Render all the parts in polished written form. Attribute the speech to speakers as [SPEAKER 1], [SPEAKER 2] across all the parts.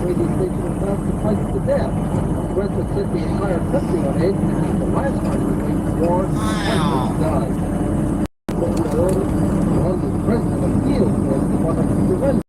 [SPEAKER 1] radio station was about to fight to death. The threat that set the entire country on edge because the last time we waged war, hundreds died. What we ordered, the one the president appealed was the one that could prevent.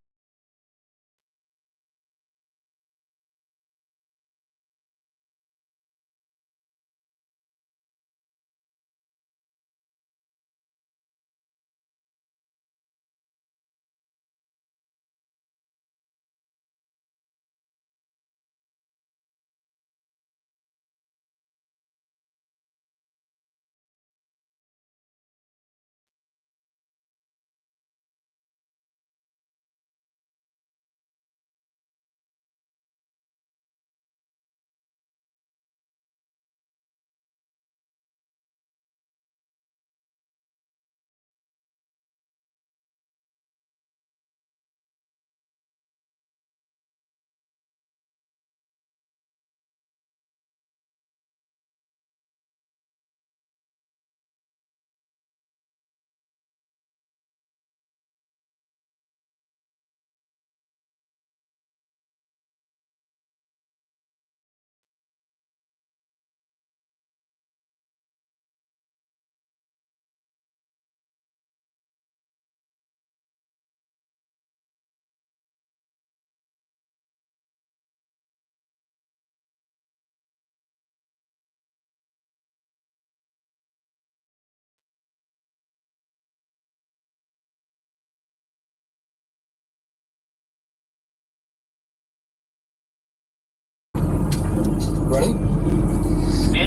[SPEAKER 2] Ready?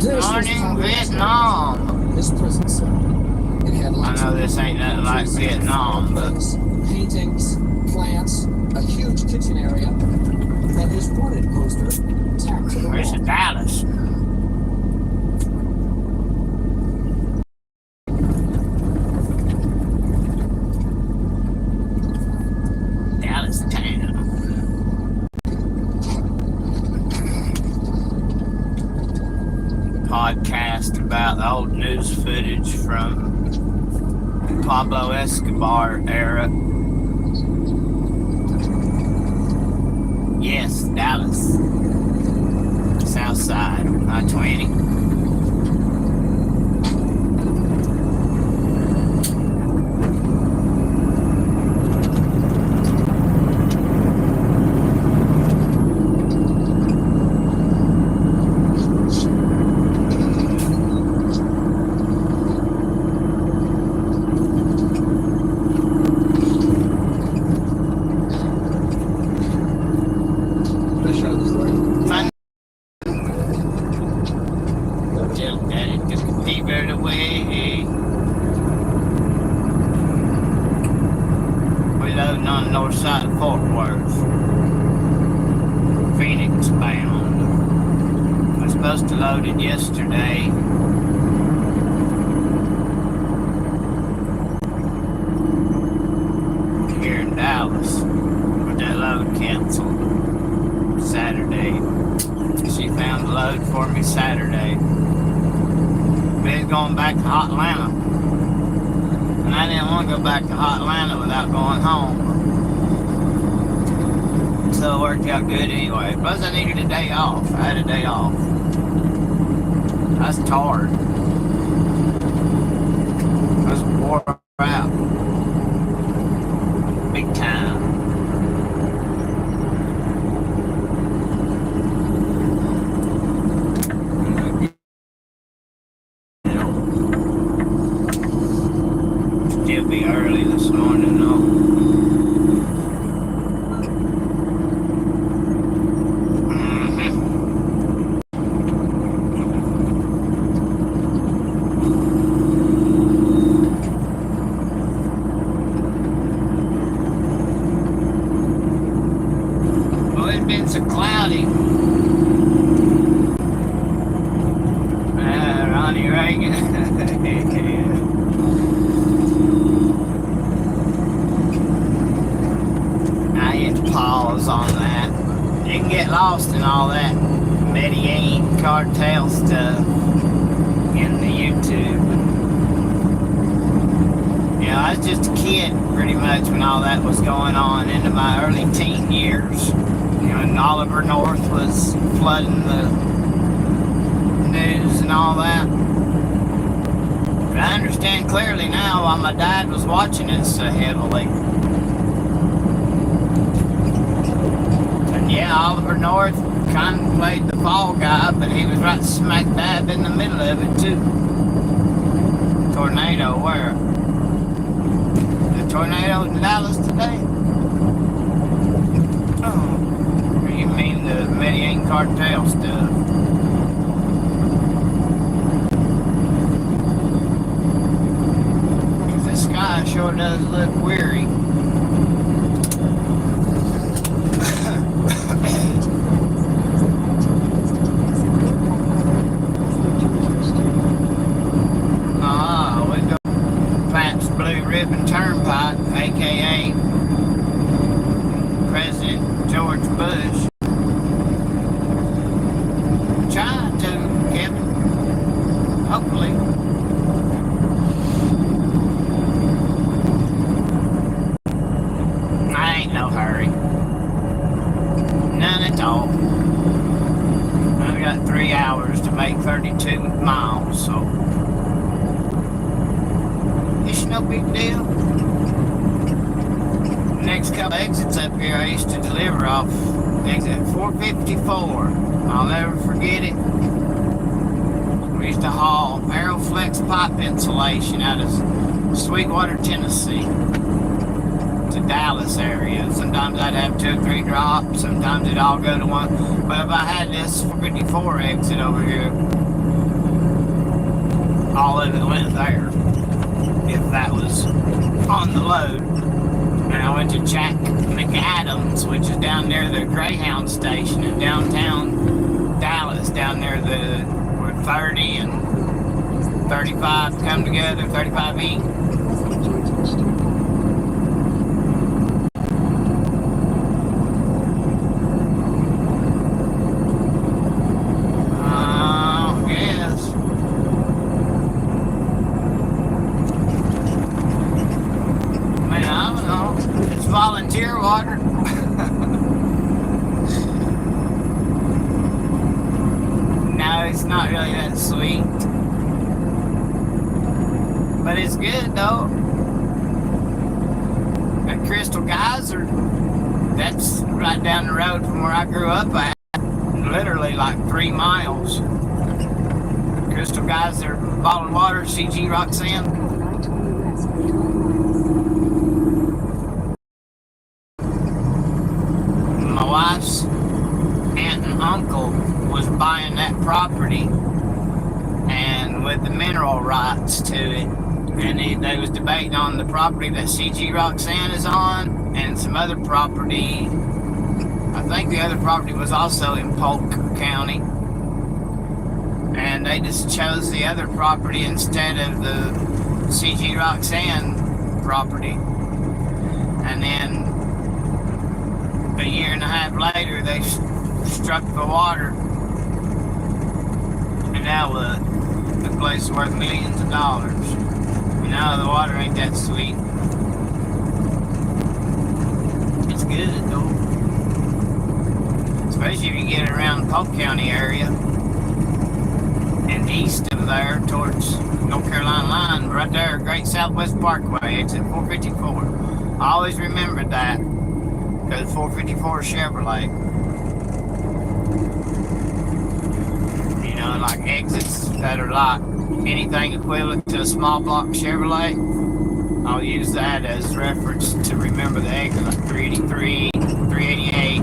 [SPEAKER 3] Good morning, Vietnam.
[SPEAKER 2] This prison cell. It had
[SPEAKER 3] I
[SPEAKER 2] lots
[SPEAKER 3] know
[SPEAKER 2] of
[SPEAKER 3] this ain't nothing like Vietnam, but
[SPEAKER 2] paintings, plants, a huge kitchen area, and his wanted poster tacked to the
[SPEAKER 3] where's
[SPEAKER 2] wall.
[SPEAKER 3] Dallas? Dallas town. Podcast about the old news footage from Pablo Escobar era. Yes, Dallas. South side, I-20. North side of Fort Worth, Phoenix bound. I was supposed to load it yesterday. Here in Dallas, but that load canceled Saturday. She found the load for me Saturday. Been going back to Hot Atlanta, and I didn't want to go back to Hot Atlanta without going home. So it worked out good anyway. Plus I needed a day off. I had a day off. I was tired. I was wore out. Big time. Still be early this morning though. It's so cloudy. Ronnie Reagan. I hit pause on that. You can get lost in all that Medellin cartel stuff in the YouTube. You know, I was just a kid pretty much when all that was going on into my early teen years. You know, when Oliver North was flooding the news and all that. But I understand clearly now why my dad was watching it so heavily. And yeah, Oliver North kind of played the fall guy, but he was right smack dab in the middle of it too. Tornado where? The tornado in Dallas today? Oh, you mean the Medellin cartel stuff? Because the sky sure does look weary. We go Pat's Blue Ribbon Turnpike, aka President George Bush. Trying to, Kevin. Hopefully. I ain't no hurry. None at all. I've got 3 hours to make 32 miles, so it's no big deal. Next couple exits up here I used to deliver off exit 454. I'll never forget it. We used to haul Aeroflex pipe insulation out of Sweetwater, Tennessee to Dallas area. Sometimes I'd have 2 or 3 drops, sometimes it'd all go to one. But if I had this 454 exit over here, all of it went there. If that was on the load. And I went to Jack McAdams, which is down near the Greyhound station in downtown Dallas, down there where 30 and 35 come together, 35E. Yes. Man, I don't know. It's volunteer water. No, it's not really that sweet. But it's good though. That Crystal Geyser, that's right down the road from where I grew up at. Literally like 3 miles. Crystal Geyser bottled water, CG Roxanne. My wife's aunt and uncle was buying that property and with the mineral rights to it, and they was debating on the property that CG Roxanne is on and some other property. I think the other property was also in Polk County, and they just chose the other property instead of the CG Roxanne property. And then a year and a half later, they struck the water, and now the place is worth millions of dollars. You know, the water ain't that sweet. It's good though, especially if you get around the Polk County area and east of there towards North Carolina line, right there, Great Southwest Parkway, exit 454. I always remembered that. Because 454 Chevrolet. You know, like exits that are like anything equivalent to a small block Chevrolet, I'll use that as reference to remember the exit, like 383, 388,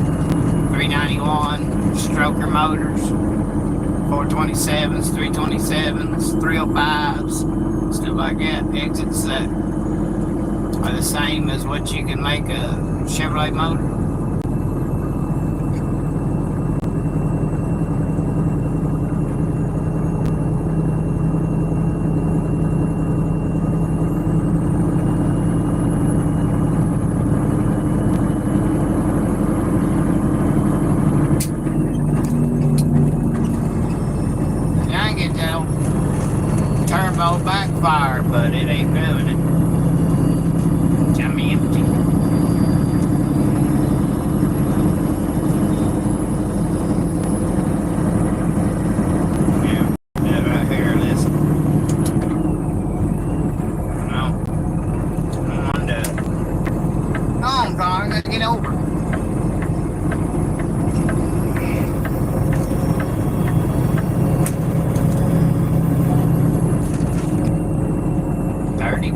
[SPEAKER 3] 391, stroker motors, 427s, 327s, 305s, stuff like that. Exits that are the same as what you can make a Chevrolet motor. I get that old turbo backfire, but it ain't doing it. I'm empty. gotta get over.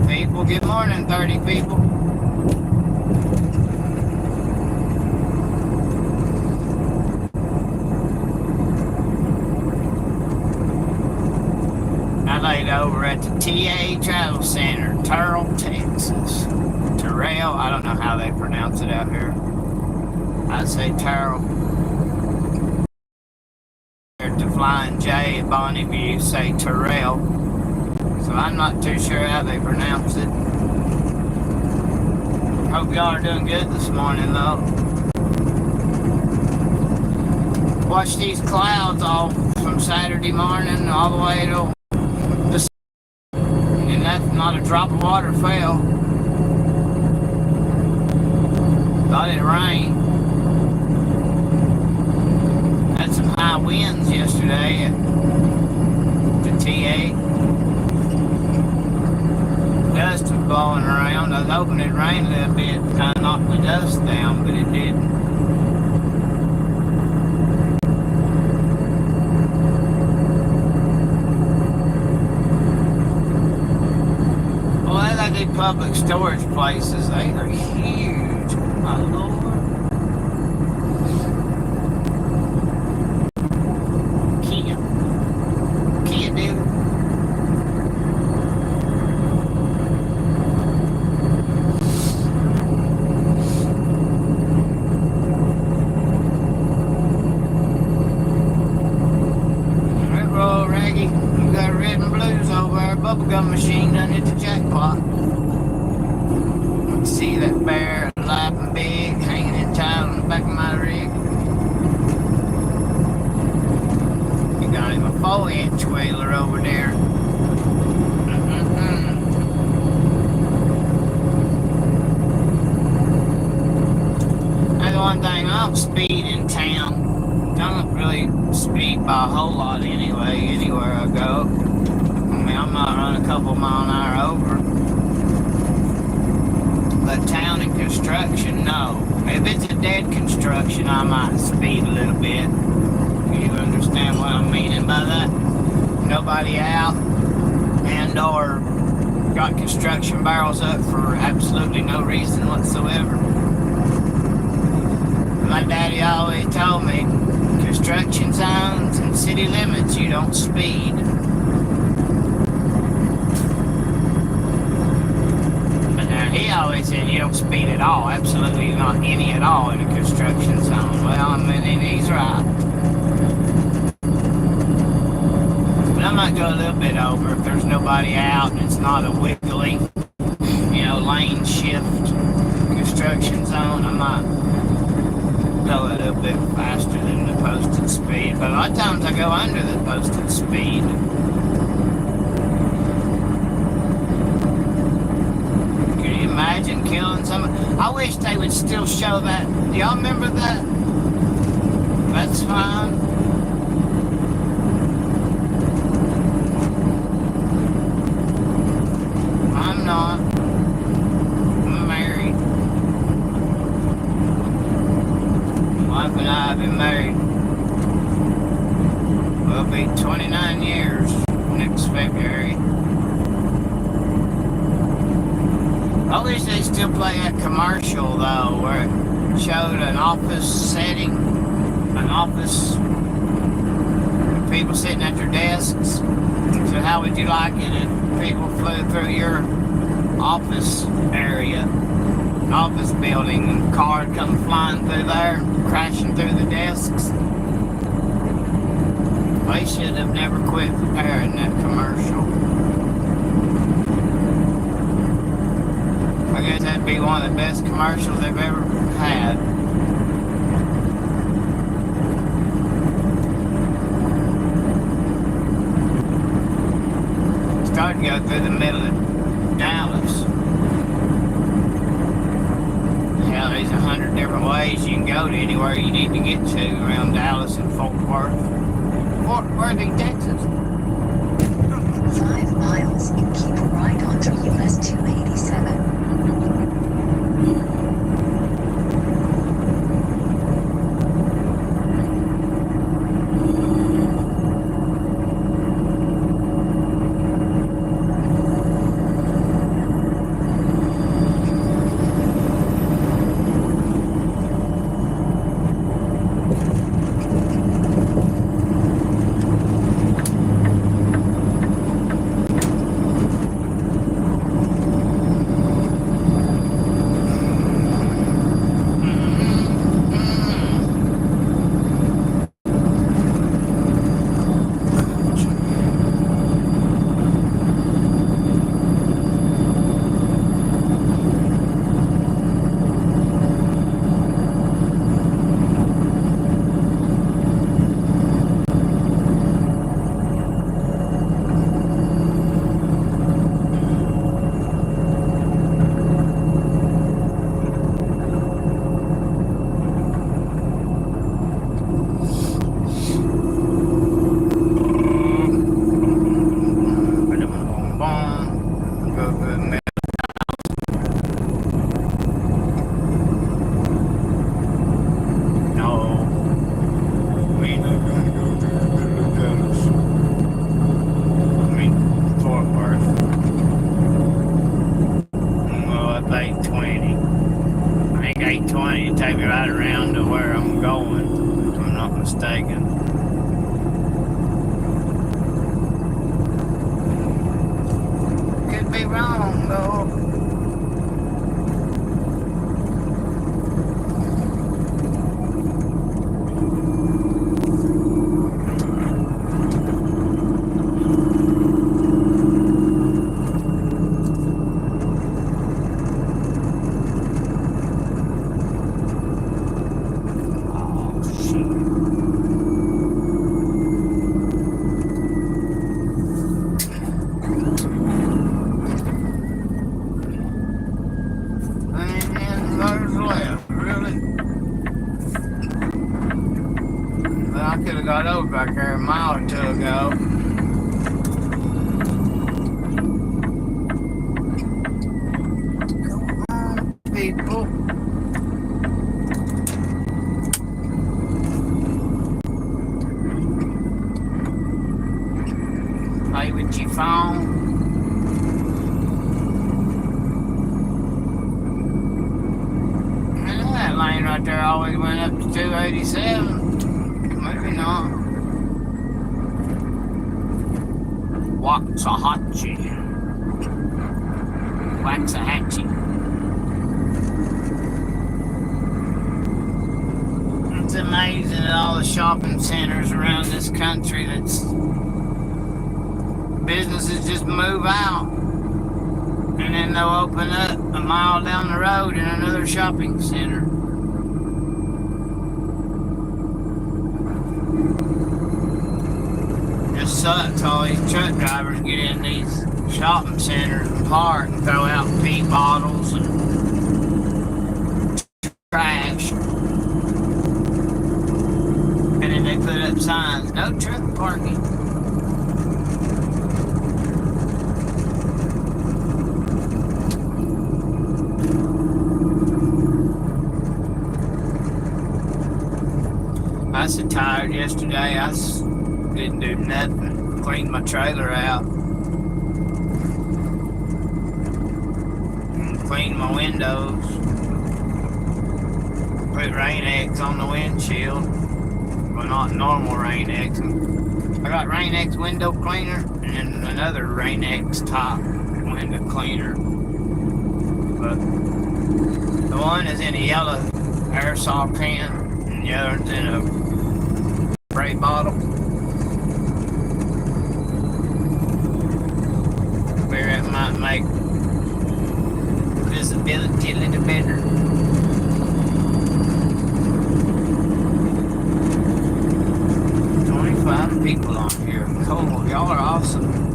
[SPEAKER 3] People, good morning, 30 people. I laid over at the TA Travel Center, Terrell, Texas. Terrell, I don't know how they pronounce it out here. I'd say Terrell. At the Flying J at Bonneview say Terrell. So I'm not too sure how they pronounce it. Hope y'all are doing good this morning though. Watch these clouds all from Saturday morning all the way to the, and that's not a drop of water fell. Thought it rained. Had some high winds yesterday at the TA. Dust was blowing around. I was hoping it'd rain a little bit, kind of knock the dust down, but it didn't. Well, they do public storage places. They are huge. My Lord. Kia dealer. Bubblegum machine done hit the jackpot. See that bear laughing big, hanging in time on the back of my rig. We got him a 4-inch whaler over there. That's one thing, I don't speed in town. I don't really speed by a whole lot anyway, anywhere I go. I'm not running a couple mile an hour over. But town and construction, no. If it's a dead construction, I might speed a little bit. You understand what I'm meaning by that? Nobody out and or got construction barrels up for absolutely no reason whatsoever. My daddy always told me, construction zones and city limits, you don't speed. He always said you don't speed at all, absolutely not any at all in a construction zone. Well, I mean, he's right. But I might go a little bit over if there's nobody out and it's not a wiggly, lane shift construction zone. I might go a little bit faster than the posted speed. But a lot of times I go under the posted speed. Imagine killing someone. I wish they would still show that. Do y'all remember that? That's fine. I'm not. I'm married. My wife and I have been married. We'll be 29 years next February. I wish they still play that commercial though, where it showed an office setting, an office, people sitting at their desks. So how would you like it if people flew through your office area, office building, and a car would come flying through there, crashing through the desks? They should have never quit preparing that commercial. I guess that'd be one of the best commercials they've ever had. Started to go through the middle of Dallas. Hell, there's 100 different ways you can go to anywhere you need to get to around Dallas and Fort Worth. Fort Worth, Texas.
[SPEAKER 4] 5 miles, keep right onto US 287.
[SPEAKER 3] 20 take me right around to where I'm going, if I'm not mistaken. Could be wrong, though. Got over back there a mile or two ago. Come on, people. Play with your phone. That lane right there always went up to 287. Maybe not. Waxahachie. Waxahachie. It's amazing at all the shopping centers around this country that's businesses just move out and then they'll open up a mile down the road in another shopping center. Sucks. All these truck drivers get in these shopping centers and park and throw out pee bottles and trash. And then they put up signs, no truck parking. I was so tired yesterday. I didn't do nothing. Cleaned my trailer out. Cleaned my windows. Put Rain-X on the windshield. Well, not normal Rain-X. I got Rain-X window cleaner and another Rain-X top window cleaner. But the one is in a yellow aerosol can and the other's in a spray bottle. Where it might make visibility a little better. People on here. Cool. Y'all are awesome.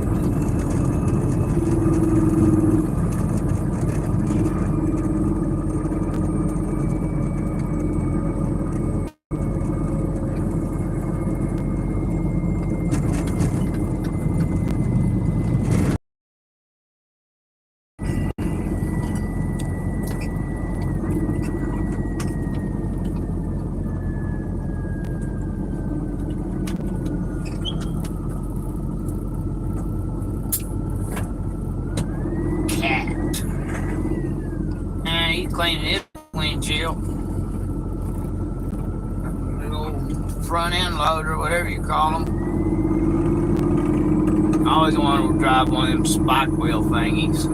[SPEAKER 3] Cleaning his windshield. Little front end loader, whatever you call them. I always wanted to drive one of them spike wheel thingies.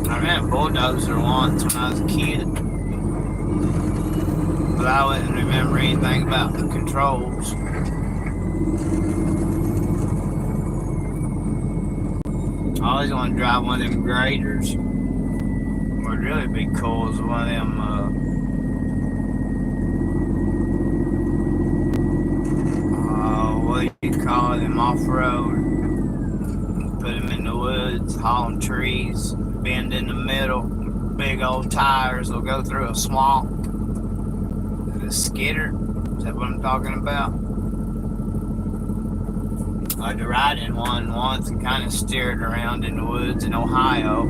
[SPEAKER 3] I ran a bulldozer once when I was a kid. But I wouldn't remember anything about the controls. I always want to drive one of them graders. What would really be cool is one of them, what do you call them, off-road. Put them in the woods, hauling trees, bend in the middle, big old tires will go through a swamp. The skidder, is that what I'm talking about? I had to ride in one once and kind of steer it around in the woods in Ohio.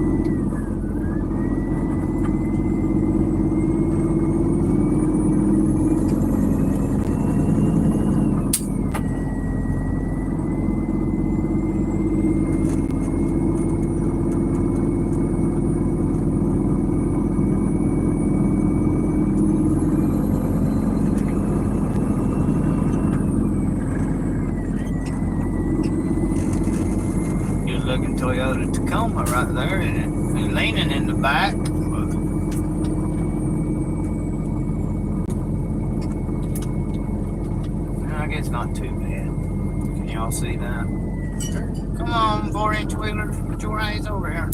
[SPEAKER 3] Tacoma right there and leaning in the back. But I guess not too bad. Can y'all see that? Come on, 4-inch wheeler. Get your eyes over here.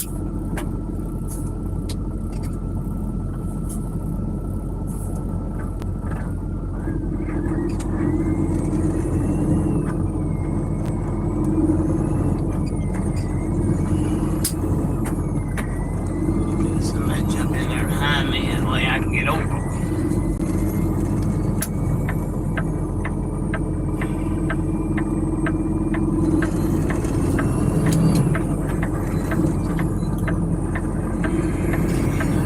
[SPEAKER 3] Somebody jump in there behind me and way I can get over.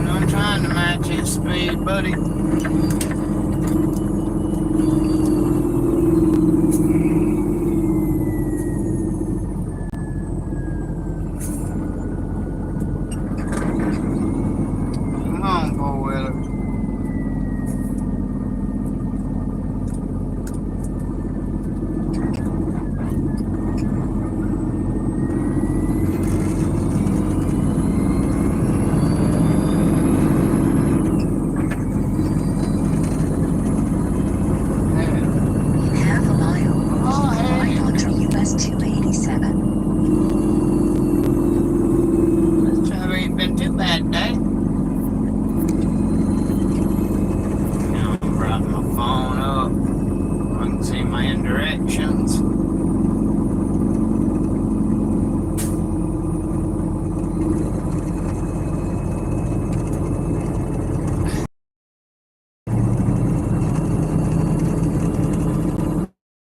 [SPEAKER 3] I'm trying to match his speed, buddy. Come on, four-wheeler.
[SPEAKER 4] Half a mile. Right onto US 287.
[SPEAKER 3] This job ain't been too bad today. Now I'm brought my phone up. I can see my indirections.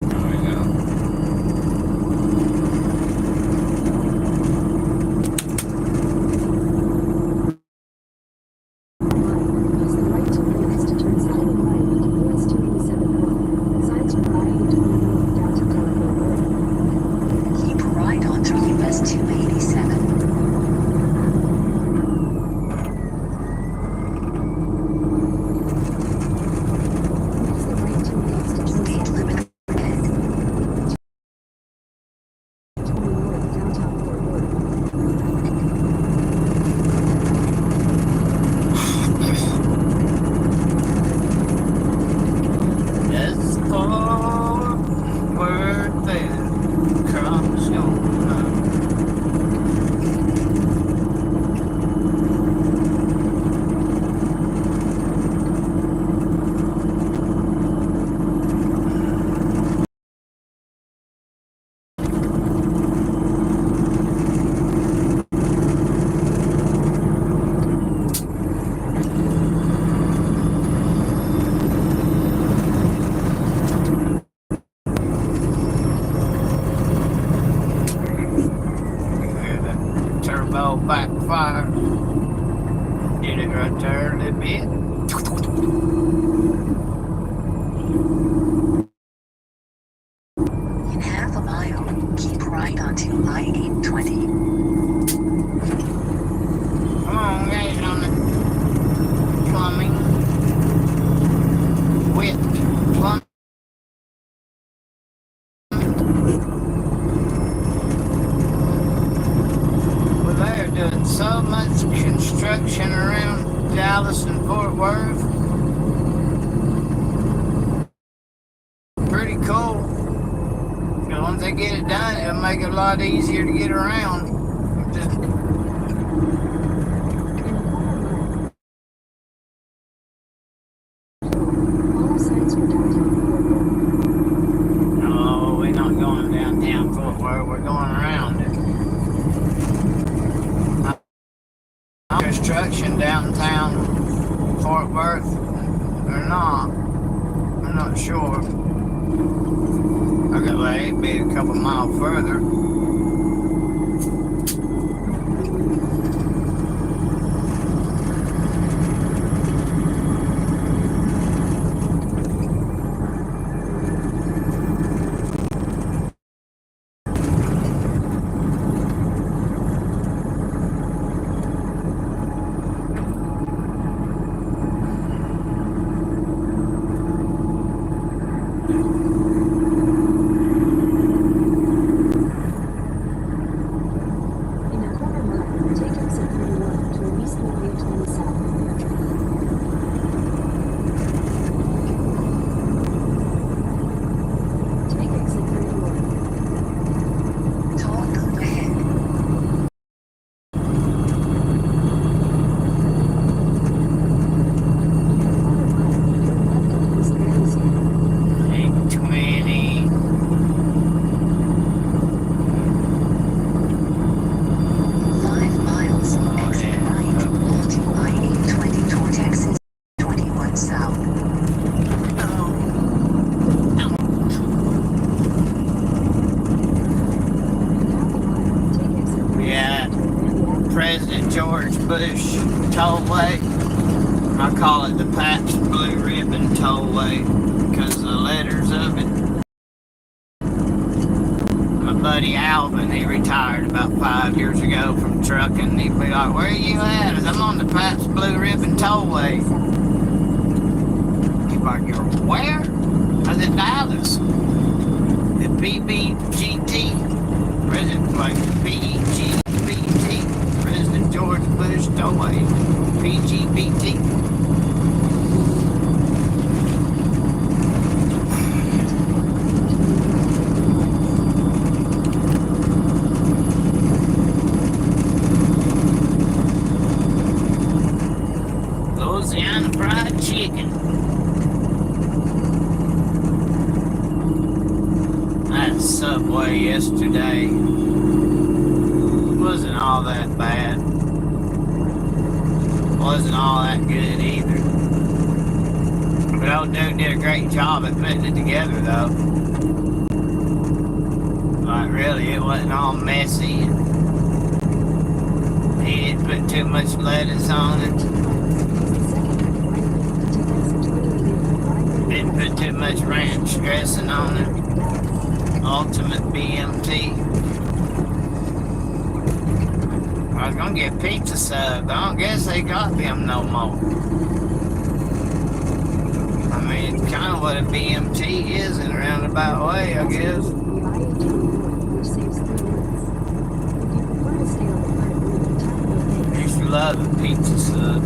[SPEAKER 3] There we go.
[SPEAKER 4] Use the right two lanes to turn sliding right onto US 287 north. Signs provided to move down to Telephone Road. Keep right onto US 287. Use the right two lanes to turn speed limit ahead. 20 north downtown Fort Worth.
[SPEAKER 3] It's for worth it. Cross your heart. Hear the turbo backfire. Did it right there a little bit.
[SPEAKER 4] In half a mile, keep right onto I-820.
[SPEAKER 3] Come on, guys, on the plumbing. Wet plumbing. Well, they're doing so much construction around Dallas and Fort Worth. Pretty cool. Because once they get it done, it'll make it a lot easier to get around. Just
[SPEAKER 4] All signs for downtown Fort Worth.
[SPEAKER 3] no, we're not going downtown Fort Worth. We're going around it. Construction downtown Fort Worth or not? I'm not sure. I got like it'd be a couple miles further. George Bush Tollway. I call it the Pabst Blue Ribbon Tollway because the letters of it. My buddy Alvin, he retired about 5 years ago from trucking. He'd be like, "Where are you at?" I said, "I'm on the Pabst Blue Ribbon Tollway." He'd be like, "You're where?" I said, "Dallas. The PBGT, President, like PGBT, President George Bush Tollway, PGBT." Louisiana fried chicken. I had Subway yesterday. Wasn't all that bad. Wasn't all that good either. But old dude did a great job at putting it together though. Like really, it wasn't all messy. He didn't put too much lettuce on it. Didn't put too much ranch dressing on it. Ultimate BMT. I was gonna get pizza sub, but I don't guess they got them no more. I mean, it's kind of what a BMT is in a roundabout way, I guess. I used to love a pizza sub.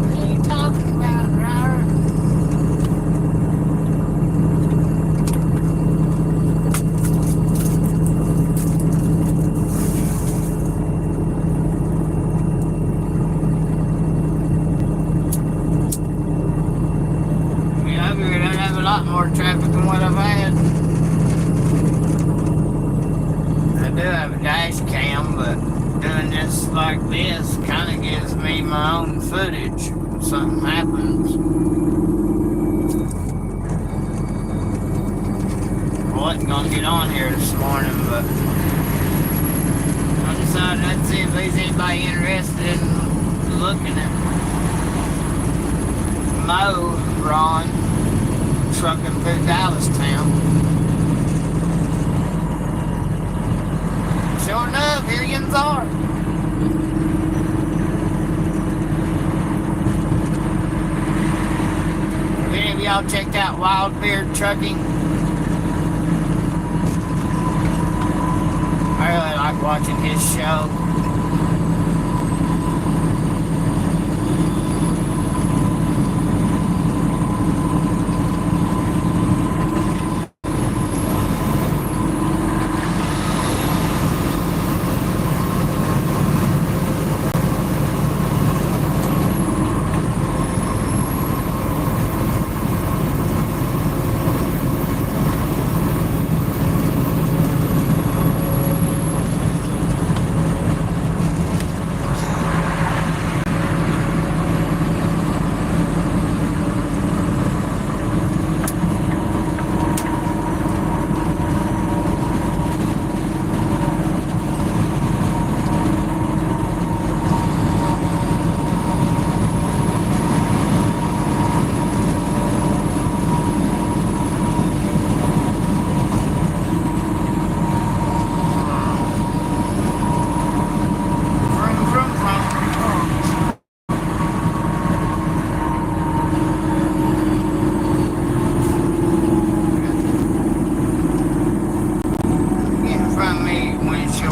[SPEAKER 3] What are you talking about, Robert? Yeah, I figured I'd have a lot more traffic than what I've had. I do have a dash cam, but doing this like this kind of gives me my own footage. If something happens. I wasn't gonna get on here this morning, but I decided I'd see if there's anybody interested in looking at Mo Ron trucking through Dallas town. Sure enough, here yins are. Have any of y'all checked out Wild Beard Trucking? I really like watching his show.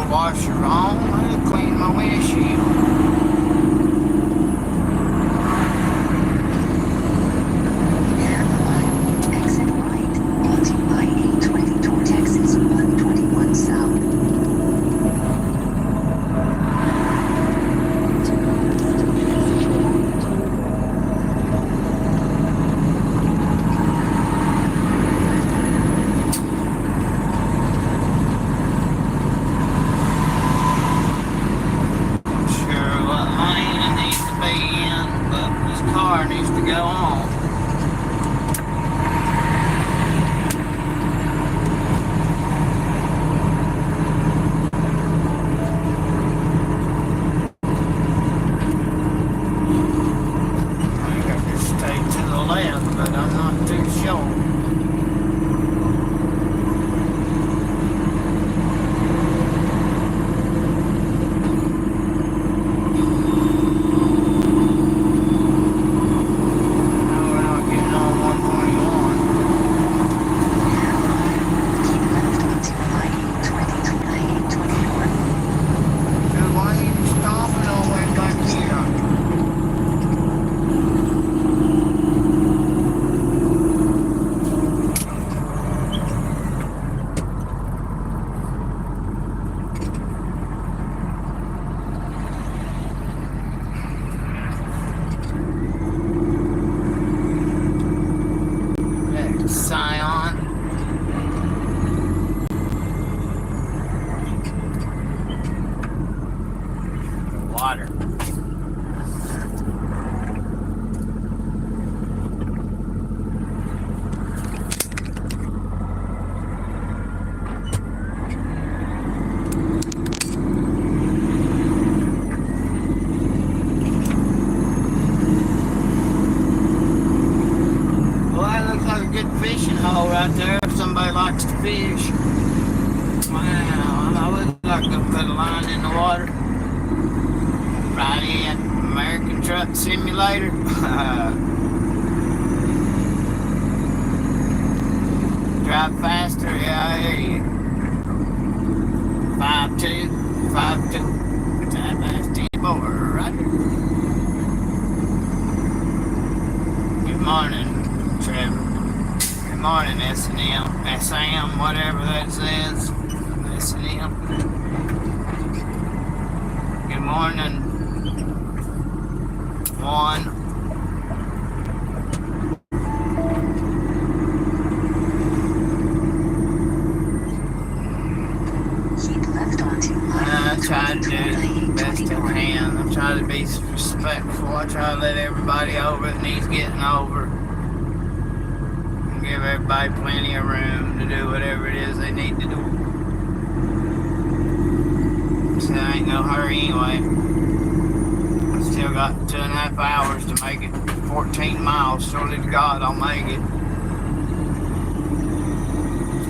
[SPEAKER 3] Washer on, I'll clean my windshield.
[SPEAKER 4] Exit right, onto I-820 toward Texas 121 South.
[SPEAKER 3] Sure. water. Well, that looks like a good fishing hole right there if somebody likes to fish. Wow, I would like to put a line in the water. Right in. American Truck Simulator. Drive faster, yeah, I hear you. 5'2", 5'2", time fast 10-4, right? Good morning, Trevor. Good morning, S&M, SM, whatever that says. S&M. Good morning. One.
[SPEAKER 4] Keep left onto
[SPEAKER 3] I try to do the best I can. I try to be respectful. I try to let everybody over that needs getting over. And give everybody plenty of room to do whatever it is they need to do. So I ain't no hurry anyway. I still got 2.5 hours to make it 14 miles. Surely to God I'll make it.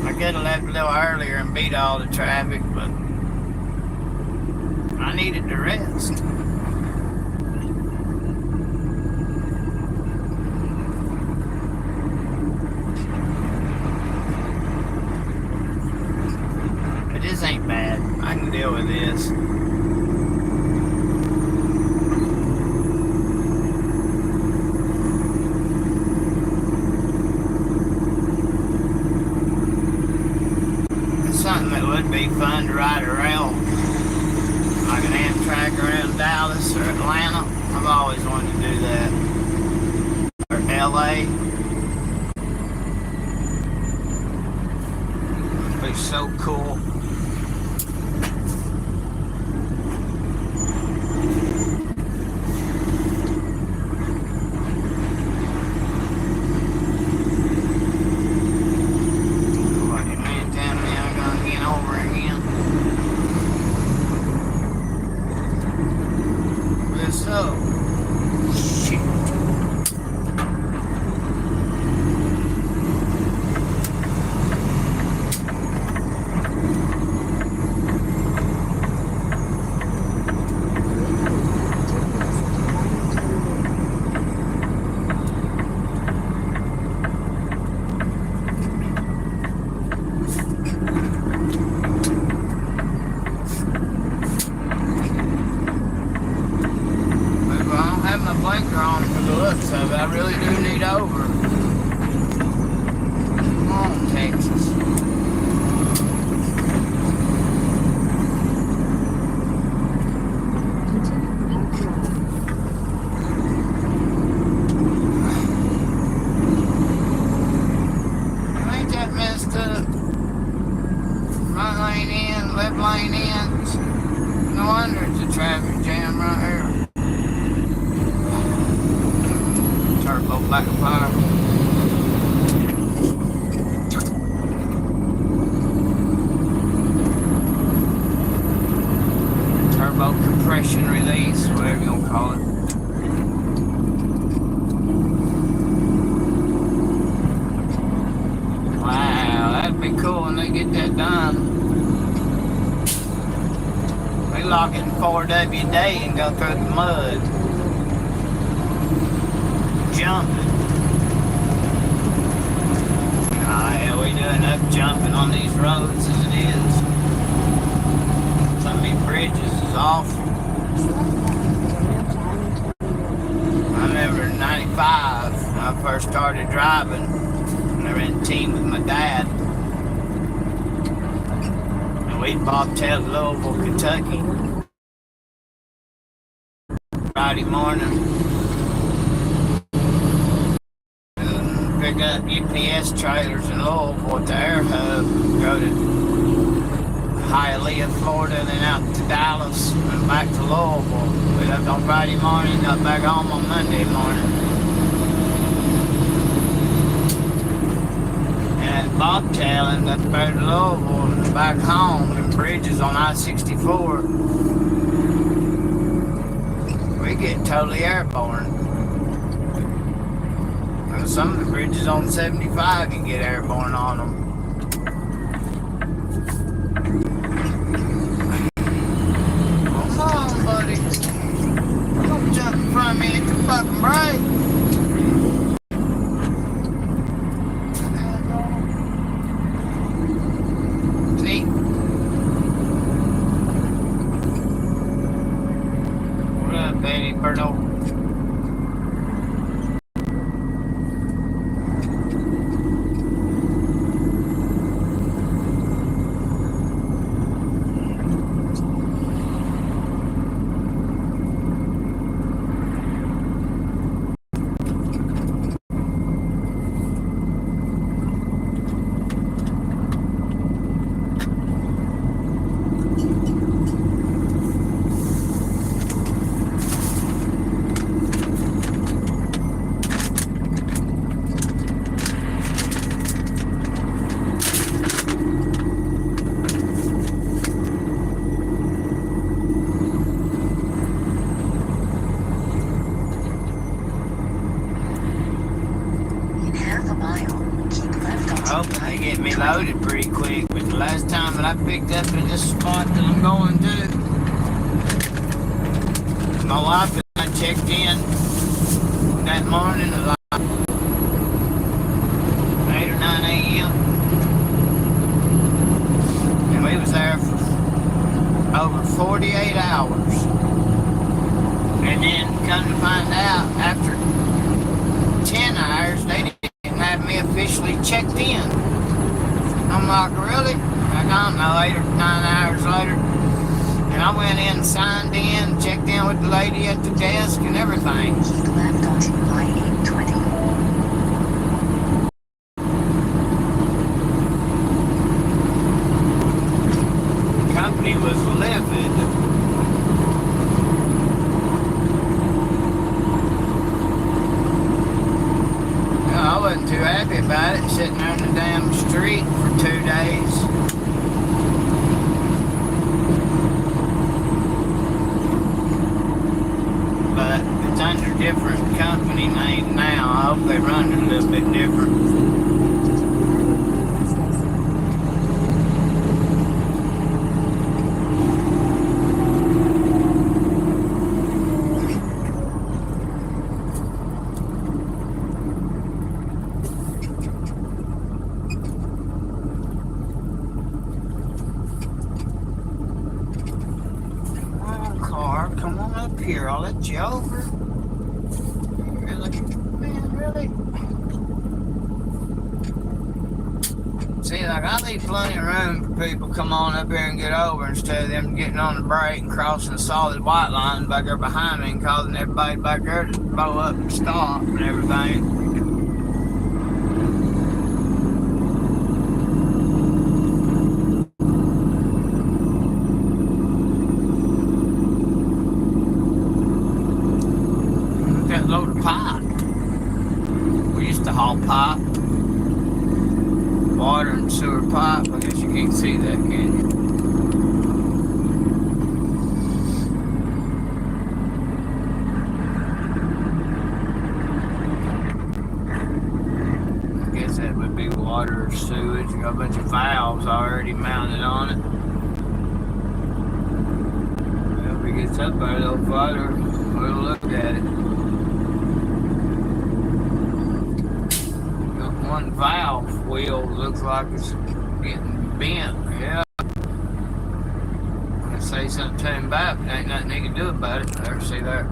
[SPEAKER 3] I could have left a little earlier and beat all the traffic, but I needed to rest. But this ain't bad. I can deal with this. Something that would be fun to ride around, like an Amtrak around Dallas or Atlanta. I've always wanted to do that. Or LA. It'd be so cool. So I really do need over. Come on, Texas. Ain't that messed up? Right lane in, left lane in. No wonder it's a traffic jam right here. Turbo black fire. Turbo compression release, whatever you gonna call it. Wow, that'd be cool when they get that done. We lock it in 4WD and go through the mud. Jumping. Yeah, we do enough jumping on these roads as it is. Some of these bridges is awful. I remember in 95 when I first started driving, and I was in a team with my dad. And we'd bobtail to Louisville, Kentucky. Friday morning. Pick up UPS trailers in Louisville at the air hub, go to Hialeah, Florida, then out to Dallas, and back to Louisville. We left on Friday morning, got back home on Monday morning. And bobtailing up there to Louisville and back home, and bridges on I-64. We get totally airborne. And some of the bridges on 75 you get airborne on them. Come on, buddy. Don't jump in front of me at the fucking brake. See? What up, baby Birdo? They get me loaded pretty quick, but the last time that I picked up in this spot that I'm going to, my wife and I checked in that morning at like 8 or 9 a.m. and we was there for over 48 hours. And then come to find out, after 10 hours, they didn't have me officially checked in. I'm like, really? I don't know, 8 or 9 hours later. And I went in, signed in, checked in with the lady at the desk and everything.
[SPEAKER 4] Keep left onto I-820.
[SPEAKER 3] The company was livid. I wasn't too happy about it, sitting there in the damn street for 2 days. But it's under a different company name now. I hope they run it a little bit different. Come on up here, I'll let you over. Really? Man, really? See, like, I leave plenty of room for people to come on up here and get over instead of them getting on the brake and crossing the solid white line back there behind me and causing everybody back there to blow up and stop and everything. Load of pipe. We used to haul pipe, water and sewer pipe. I guess you can't see that, can you? I guess that would be water or sewage. You got a bunch of valves already mounted on it. Well, if it gets up there a little farther, we'll look at it. One valve wheel looks like it's getting bent. Yeah. I say something to him about it, but ain't nothing he can do about it. There, see there.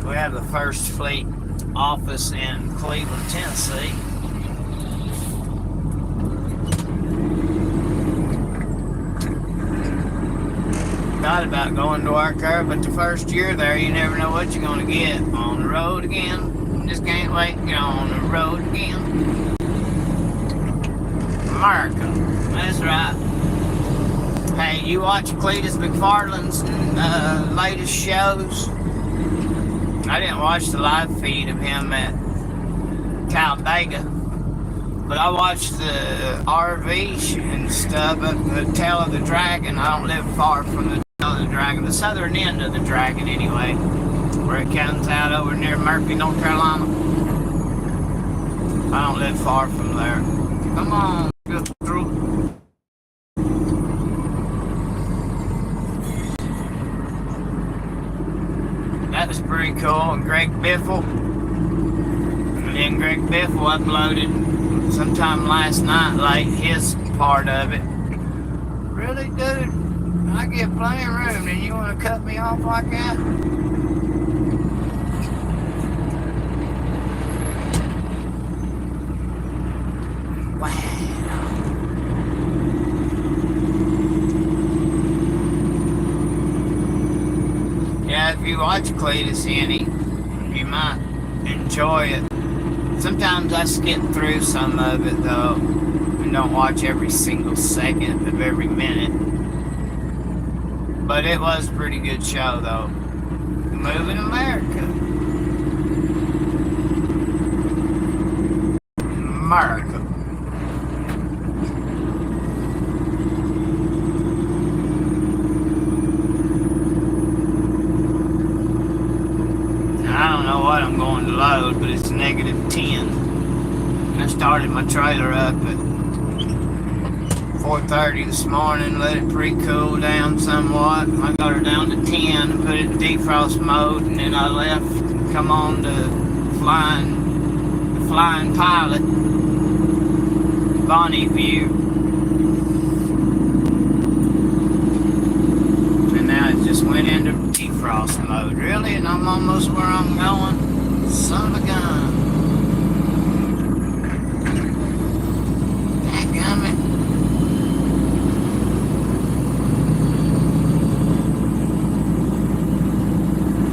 [SPEAKER 3] We have the First Fleet office in Cleveland, Tennessee. thought about going to work there, but the first year there, you never know what you're going to get. On the road again. Just can't wait to get on the road again. America. That's right. Hey, you watch Cletus McFarland's latest shows? I didn't watch the live feed of him at Talladega, but I watched the RV and stuff at the Tail of the Dragon. I don't live far from the Tail of the Dragon, the southern end of the Dragon anyway, where it comes out over near Murphy, North Carolina. I don't live far from there. Come on, go through. That was pretty cool. And Greg Biffle. And then Greg Biffle uploaded sometime last night, late, his part of it. Really, dude? I get plenty of room, and you want to cut me off like that? Wow. Yeah, if you watch Cletus any, you might enjoy it. Sometimes I skip through some of it though, and don't watch every single second of every minute. But it was a pretty good show though. Moving America. America. I don't know what I'm going to load, but it's -10. I started my trailer up at 4:30 this morning, let it pre-cool down somewhat. I got her down to 10 and put it in defrost mode, and then I left and come on to the flying pilot, Bonnie View. And now it just went into defrost mode. Really? And I'm almost where I'm going? Son of a gun. Dadgummit.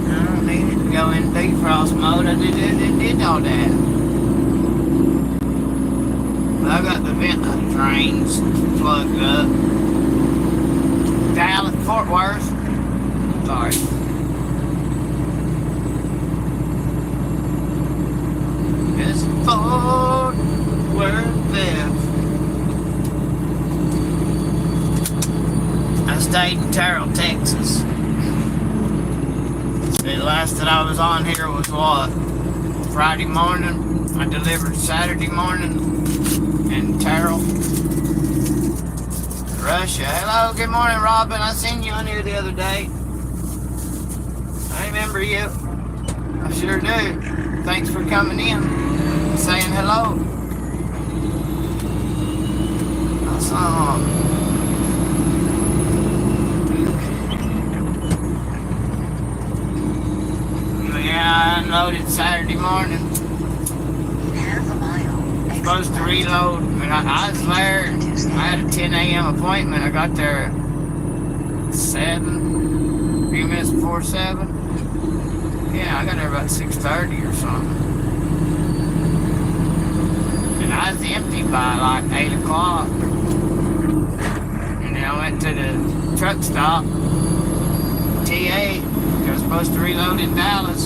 [SPEAKER 3] I don't need it to go in defrost mode. I did all that. But I got the vent drains plugged up. Dallas, Fort Worth. Sorry. It's Fort Worth there. I stayed in Terrell, Texas. The last that I was on here was what? Friday morning. I delivered Saturday morning in Terrell, Russia. Hello, good morning, Robin. I seen you on here the other day. I remember you. I sure do. Thanks for coming in and saying hello. Awesome. Yeah, I unloaded Saturday morning.
[SPEAKER 4] Half a mile.
[SPEAKER 3] Supposed to reload. And I was there. I had a 10 a.m. appointment. I got there at 7, a few minutes before 7. Yeah, I got there about 6:30 or something. And I was empty by like 8 o'clock. And then I went to the truck stop, TA. I was supposed to reload in Dallas.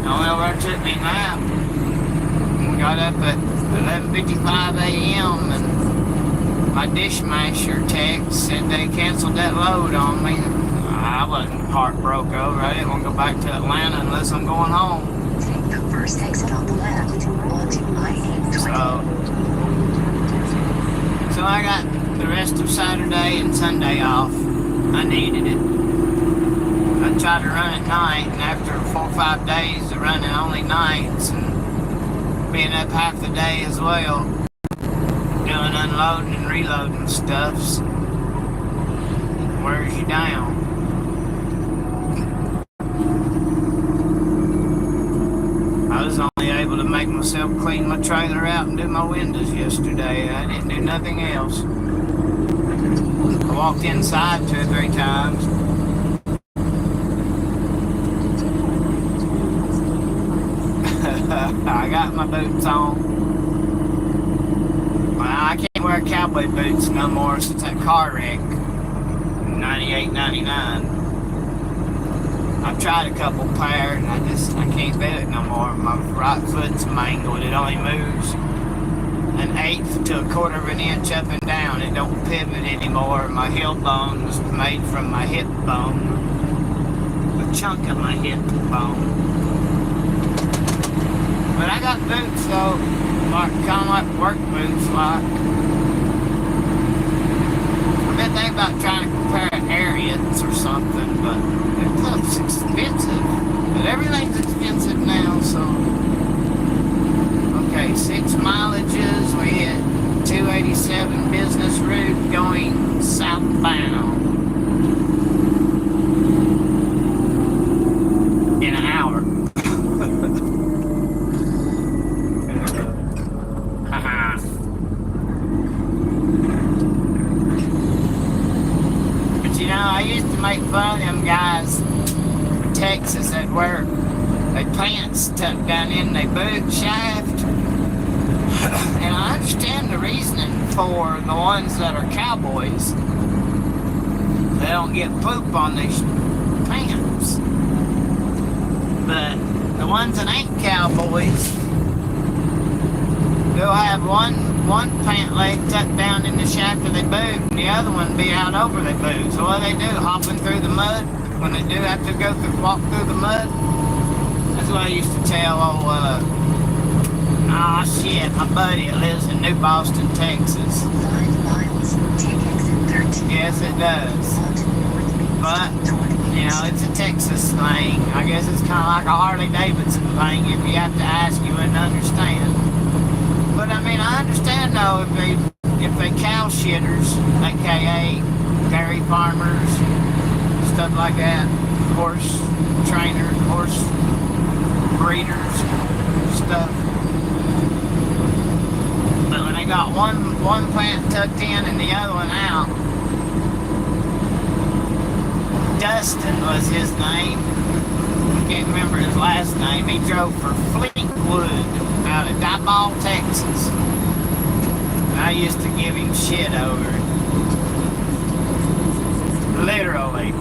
[SPEAKER 3] I went over and took me a nap. And we got up at 11:55 a.m. and my dishmasher text said they canceled that load on me. I wasn't heartbroken over it. I didn't want to go back to Atlanta unless I'm going home.
[SPEAKER 4] Take the first exit on the left onto I-820.
[SPEAKER 3] So I got the rest of Saturday and Sunday off. I needed it. I tried to run at night, and after 4 or 5 days of running only nights and being up half the day as well, doing unloading and reloading stuffs, wears you down. I was only able to make myself clean my trailer out and do my windows yesterday. I didn't do nothing else. I walked inside 2 or 3 times. I got my boots on. Well, I can't wear cowboy boots no more since that car wreck in 98, 99. I've tried a couple pair and I can't do it no more. My right foot's mangled. It only moves an eighth to a quarter of an inch up and down. It don't pivot anymore. My heel bone was made from my hip bone. A chunk of my hip bone. But I got boots though, kind of like work boots like. I've been thinking about trying to compare Ariats or something, but it's expensive. But everything's expensive now, so. Okay, 6 mileages. We hit 287 business route going southbound. In an hour. But you know, I used to make fun of them guys in Texas that wear their pants tucked down in their boot shaft. And I understand the reasoning for the ones that are cowboys. They don't get poop on their pants. But the ones that ain't cowboys, they'll have one pant leg tucked down in the shaft of their boot and the other one be out over their boot. So what do? Hopping through the mud when they do have to walk through the mud? That's what I used to tell shit, my buddy that lives in New Boston, Texas.
[SPEAKER 4] 5 miles, take exit 13.
[SPEAKER 3] Yes, it does. But, you know, it's a Texas thing. I guess it's kind of like a Harley-Davidson thing. If you have to ask, you wouldn't understand. But, I mean, I understand, though, if they cow shitters, a.k.a. dairy farmers, stuff like that, horse trainers, horse breeders, stuff. But when they got one plant tucked in and the other one out, Dustin was his name. I can't remember his last name. He drove for Fleetwood out of Diboll, Texas. And I used to give him shit over it. Literally.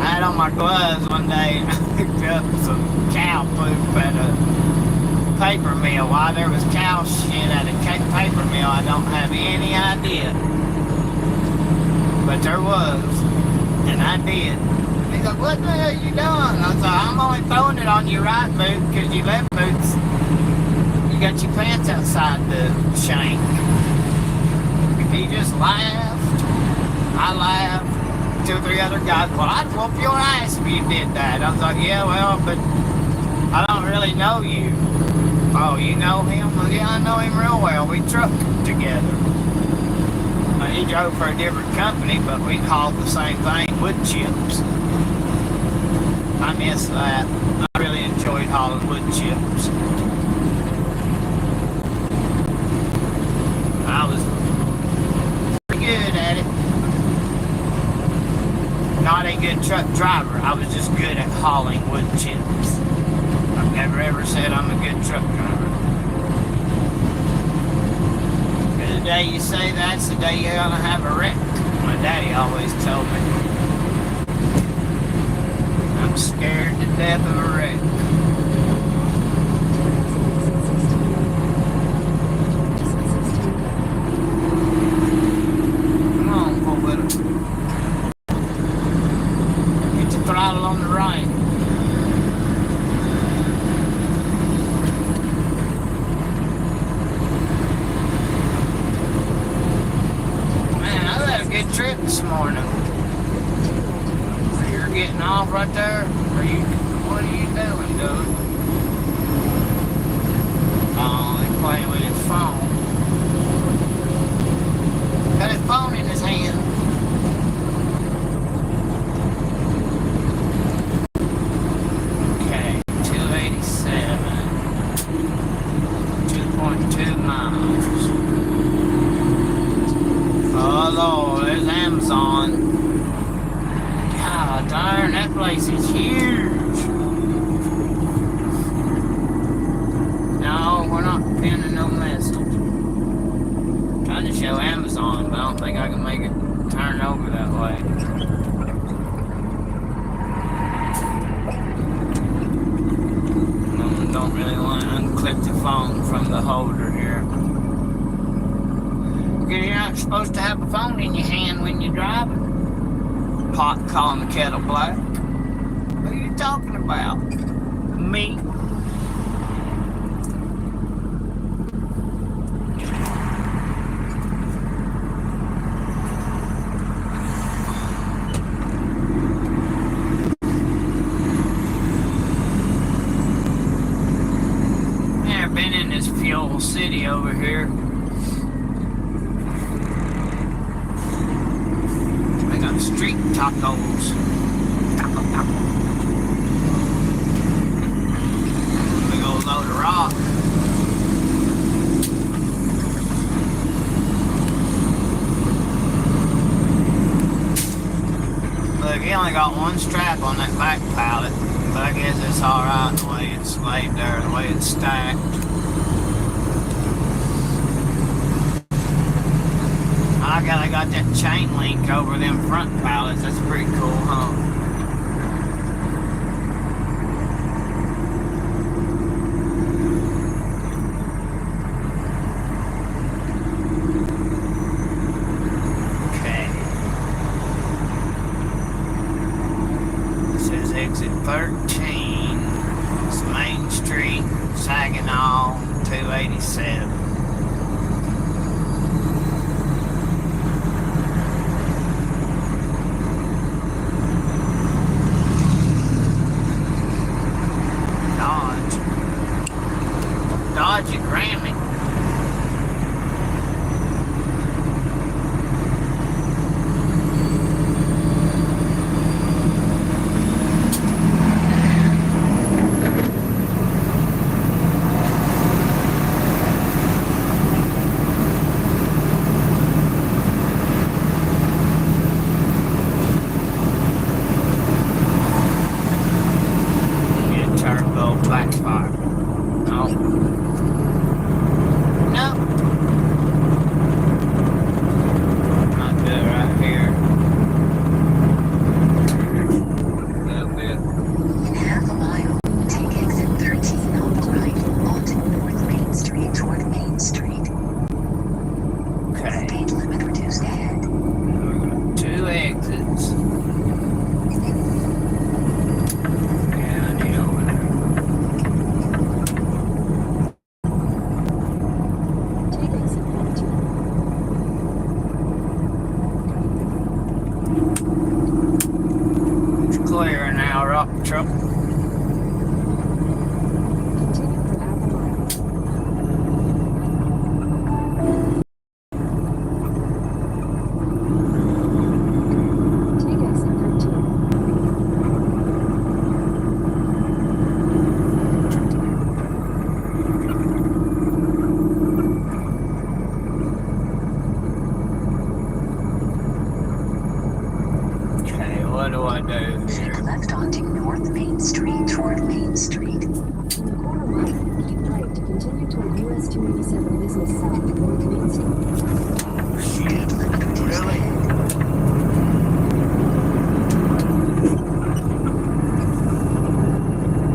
[SPEAKER 3] I had on my gloves one day and I picked up some cow poop at a paper mill. Why there was cow shit at a paper mill, I don't have any idea. But there was. And I did. He's like, what the hell are you doing? I was like, I'm only throwing it on your right boot because your left boot's, you got your pants outside the shank. He just laughed. I laughed. 2 or 3 other guys, well, I'd whoop your ass if you did that. I was like, yeah, well, but I don't really know you. Oh, you know him? Well, yeah, I know him real well. We trucked together. He drove for a different company, but we hauled the same thing, wood chips. I miss that. I really enjoyed hauling wood chips. I was pretty good at it. Not a good truck driver. I was just good at hauling wood chips. I've never ever said I'm a good truck driver. The day you say that's the day you're gonna have a wreck. My daddy always told me. I'm scared to death of a wreck. Come on, 4-wheeler. Get the throttle on the right. Trip this morning. You're getting off right there? What are you doing, dude? Oh, he's playing with his phone. Got his phone in his hand. Okay, 287. 2.2 miles. Oh, Lord. Amazon. God darn, that place is huge. No, we're not pinning no message. I'm trying to show Amazon, but I don't think I can make it turn over that way. Don't really want to unclip the phone from the holder here. You're not supposed to have a phone in your hand when you're driving. Pot calling the kettle black. What are you talking about? Me? Never been in this fuel city over here. They got street tacos. Taco, taco. Big old load of rock. Look, he only got one strap on that back pallet, but I guess it's alright the way it's laid there, the way it's stacked. I got that chain link over them front pallets. That's pretty cool, huh? Okay. This is exit 13. It's Main Street, Saginaw, 287. Dodge it, Grammy. Get turbo backfire. No. Clear now, rock truck.
[SPEAKER 4] Continue for half a mile. Take exit 13.
[SPEAKER 3] Okay, what do I do here?
[SPEAKER 5] Take left onto North Main Street toward Main Street.
[SPEAKER 4] In the quarter mile, keep right to continue toward US 287 Business South, North Main Street.
[SPEAKER 3] Shit, really?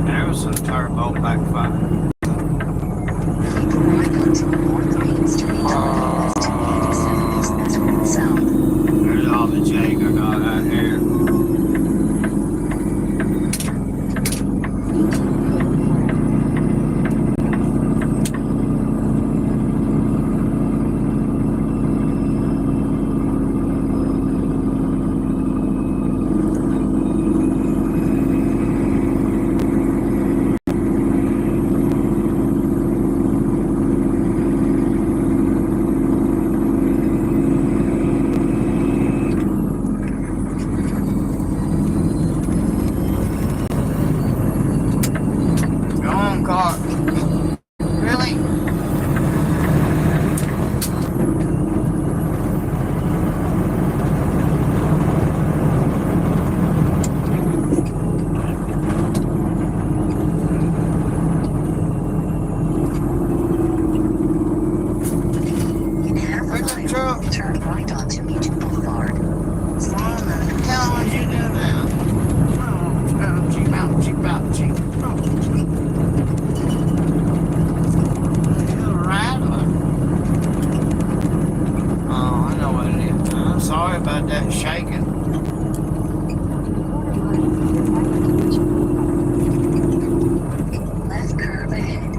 [SPEAKER 3] There was some turbo backfire.
[SPEAKER 5] Keep right onto North Main Street toward US 287 Business Road South.
[SPEAKER 3] There's all the Jager got out here. Sorry about that shaking.
[SPEAKER 4] In a quarter mile, turn right onto Mitchell Boulevard.
[SPEAKER 5] Left curve ahead.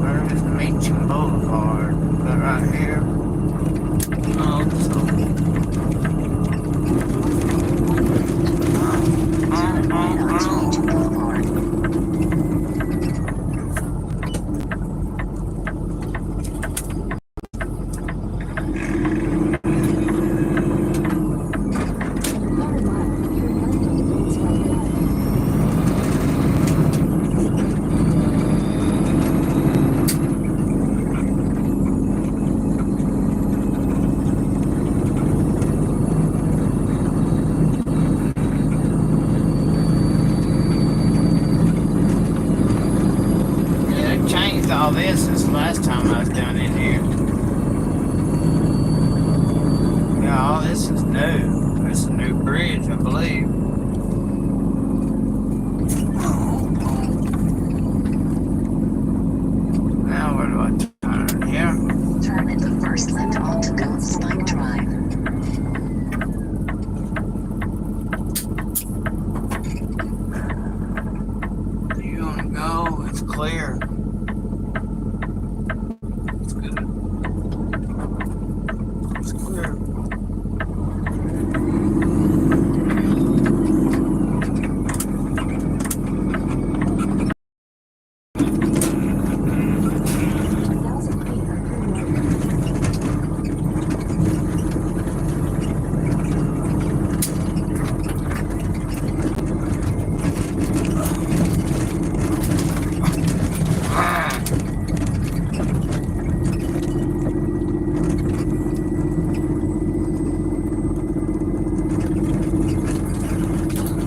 [SPEAKER 3] Where is Meacham Boulevard? Is that right here? Oh, so.
[SPEAKER 5] Turn right onto Meacham Boulevard.
[SPEAKER 4] In a quarter mile, turn left onto Goldstar Drive.
[SPEAKER 3] Yeah, they changed all this since the last time I was down in here. Yeah, all this is new. This is a new bridge, I believe. Now where do I turn here?
[SPEAKER 5] Turn at the first left onto Goldspike Drive.
[SPEAKER 3] You wanna go? It's clear. It's good. It's clear.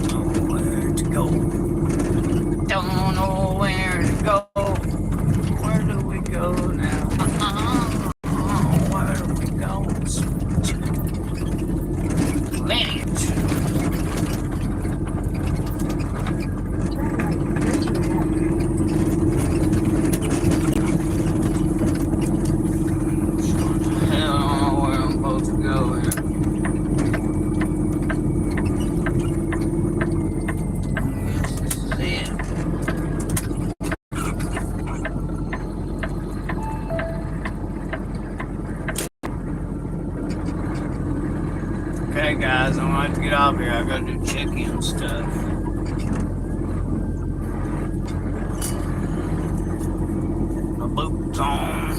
[SPEAKER 3] Nowhere to go. Don't know where to go. Where do we go now? Where do we go? Lineage.
[SPEAKER 4] Turn right, go to your left.
[SPEAKER 3] Hell, I don't know where I'm supposed to go here. This is it. Okay, guys, I'm gonna have to get off here. I gotta do check-in stuff. My boots on.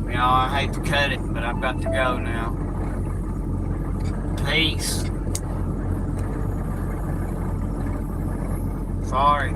[SPEAKER 3] You know, I hate to cut it, but I've got to go now. Peace. Sorry.